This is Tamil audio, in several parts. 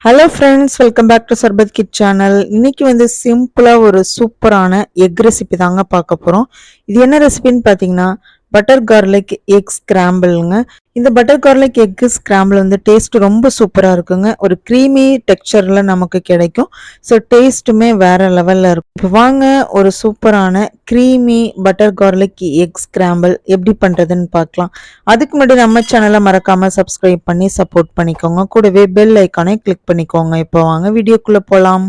Hello friends, welcome back to சர்பத் கிட் சேனல். இன்னைக்கு வந்து சிம்பிளாக ஒரு சூப்பரான எக் ரெசிபி தாங்க பார்க்க போகிறோம். இது என்ன ரெசிபின்னு பார்த்தீங்கன்னா பட்டர் கார்லிக் எக் ஸ்கிராம்பிள்ங்க. இந்த பட்டர் கார்லிக் எக் ஸ்கிராம்பிள் வந்து டேஸ்ட் ரொம்ப சூப்பராக இருக்குங்க. ஒரு க்ரீமி டெக்ஸ்சரில் நமக்கு கிடைக்கும். ஸோ டேஸ்ட்டுமே வேற லெவலில் இருக்கும். இப்போ வாங்க ஒரு சூப்பரான creamy butter garlic egg scramble எப்படி பண்ணுறதுன்னு பார்க்கலாம். அதுக்கு முன்னாடி நம்ம சேனலை மறக்காமல் சப்ஸ்கிரைப் பண்ணி சப்போர்ட் பண்ணிக்கோங்க. கூடவே பெல் ஐக்கானை கிளிக் பண்ணிக்கோங்க. இப்போ வாங்க வீடியோக்குள்ளே போகலாம்.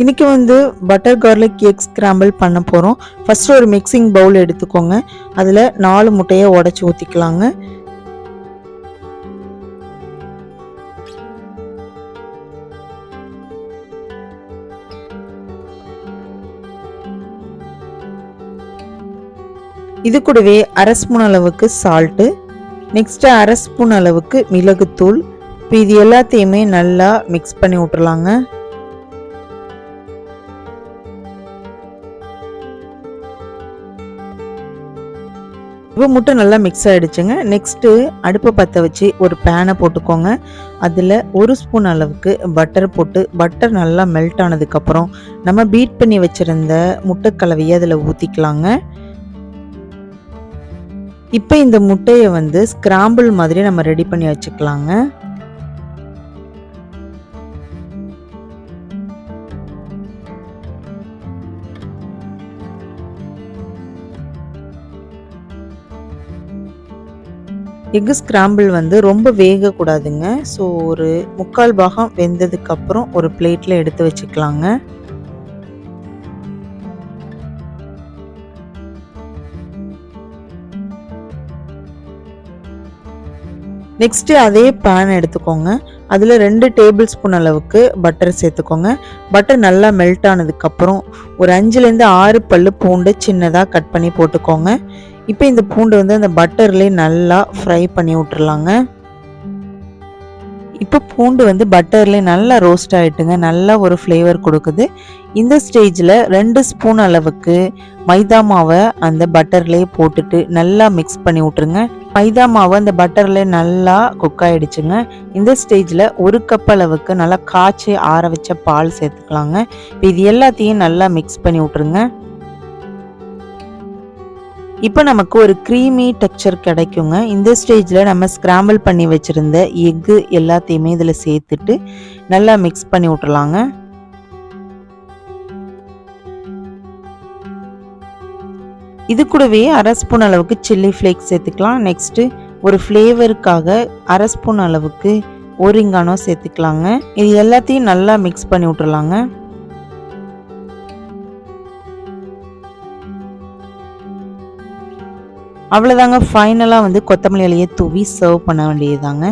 இன்னைக்கு வந்து பட்டர் கார்லிக் எக் ஸ்கிராம்பிள் பண்ண போகிறோம். ஃபஸ்ட்டு ஒரு மிக்சிங் பவுல் எடுத்துக்கோங்க. அதில் 4 முட்டையை உடச்சி ஊற்றிக்கலாங்க. இது கூடவே 1/2 ஸ்பூன் அளவுக்கு சால்ட்டு, நெக்ஸ்ட்டு 1/2 ஸ்பூன் அளவுக்கு மிளகுத்தூள். இப்போ இது எல்லாத்தையுமே நல்லா மிக்ஸ் பண்ணி விட்டுறலாங்க. இப்போ முட்டை நல்லா மிக்ஸ் ஆகிடுச்சுங்க. நெக்ஸ்ட்டு அடுப்பை பற்ற வச்சு ஒரு பேனை போட்டுக்கோங்க. அதில் 1 ஸ்பூன் அளவுக்கு பட்டர் போட்டு, பட்டர் நல்லா மெல்ட் ஆனதுக்கப்புறம் நம்ம பீட் பண்ணி வச்சுருந்த முட்டை கலவையை அதில் ஊற்றிக்கலாங்க. இப்போ இந்த முட்டையை வந்து ஸ்கிராம்பிள் மாதிரி நம்ம ரெடி பண்ணி வச்சுக்கலாங்க. எக்கு ஸ்கிராம்பிள் வந்து ரொம்ப வேகக்கூடாதுங்க. ஸோ ஒரு 3/4 பாகம் வெந்ததுக்கப்புறம் ஒரு பிளேட்டில் எடுத்து வச்சுக்கலாங்க. நெக்ஸ்ட்டு அதே பேன் எடுத்துக்கோங்க. அதில் 2 டேபிள் ஸ்பூன் அளவுக்கு பட்டர் சேர்த்துக்கோங்க. பட்டர் நல்லா மெல்ட் ஆனதுக்கப்புறம் ஒரு 5லேருந்து 6 பல்லு பூண்டு சின்னதாக கட் பண்ணி போட்டுக்கோங்க. இப்போ இந்த பூண்டு வந்து அந்த பட்டர்லேயே நல்லா ஃப்ரை பண்ணி விட்டுறலாங்க. இப்போ பூண்டு வந்து பட்டர்லேயே நல்லா ரோஸ்ட் ஆகிட்டுங்க. நல்லா ஒரு ஃப்ளேவர் கொடுக்குது. இந்த ஸ்டேஜில் 2 ஸ்பூன் அளவுக்கு மைதா மாவை அந்த பட்டர்லேயே போட்டுட்டு நல்லா மிக்ஸ் பண்ணி விட்ருங்க. மைதா மாவு அந்த பட்டர்லேயே நல்லா குக் ஆகிடுச்சுங்க. இந்த ஸ்டேஜில் 1 கப் அளவுக்கு நல்லா காய்ச்சி ஆற வச்ச பால் சேர்த்துக்கலாங்க. இப்போ இது எல்லாத்தையும் நல்லா மிக்ஸ் பண்ணி விட்ருங்க. இப்போ நமக்கு ஒரு க்ரீமி டெக்ஸ்சர் கிடைக்குங்க. இந்த ஸ்டேஜில் நம்ம ஸ்கிராம்பிள் பண்ணி வச்சுருந்த எக்கு எல்லாத்தையுமே இதில் சேர்த்துட்டு நல்லா மிக்ஸ் பண்ணி விட்டுறலாங்க. இது கூடவே 1/2 ஸ்பூன் அளவுக்கு சில்லி ஃப்ளேக்ஸ் சேர்த்துக்கலாம். நெக்ஸ்ட்டு ஒரு ஃப்ளேவருக்காக 1/2 ஸ்பூன் அளவுக்கு ஓரிங்கானோ சேர்த்துக்கலாங்க. இது எல்லாத்தையும் நல்லா மிக்ஸ் பண்ணி விட்டுறலாங்க. அவ்வளோதாங்க. ஃபைனலாக வந்து கொத்தமல்லி இலையை தூவி சர்வ் பண்ண வேண்டியதுதாங்க.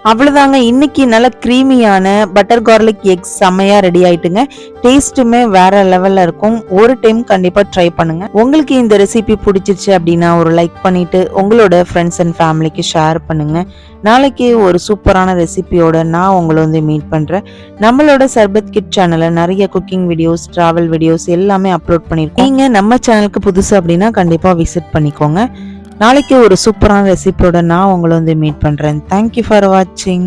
அவ்வளோதாங்க. இன்னைக்கு நல்ல க்ரீமியான பட்டர் கார்லிக் எக் செம்மையாக ரெடி ஆயிட்டுங்க. டேஸ்ட்டுமே வேற லெவலில் இருக்கும். ஒரு டைம் கண்டிப்பாக ட்ரை பண்ணுங்க. உங்களுக்கு இந்த ரெசிபி பிடிச்சிருச்சு அப்படின்னா ஒரு லைக் பண்ணிட்டு உங்களோட ஃப்ரெண்ட்ஸ் அண்ட் ஃபேமிலிக்கு ஷேர் பண்ணுங்க. நாளைக்கு ஒரு சூப்பரான ரெசிபியோட நான் உங்களை வந்து மீட் பண்ணுறேன். நம்மளோட சர்பத் கிட் சேனலில் நிறைய குக்கிங் வீடியோஸ், ட்ராவல் வீடியோஸ் எல்லாமே அப்லோட் பண்ணியிருக்கோம். நீங்கள் நம்ம சேனலுக்கு புதுசு அப்படின்னா கண்டிப்பாக விசிட் பண்ணிக்கோங்க. நாளைக்கு ஒரு சூப்பரான ரெசிபியோட நான் உங்களை வந்து மீட் பண்ணுறேன். தேங்க்யூ ஃபார் வாட்சிங்.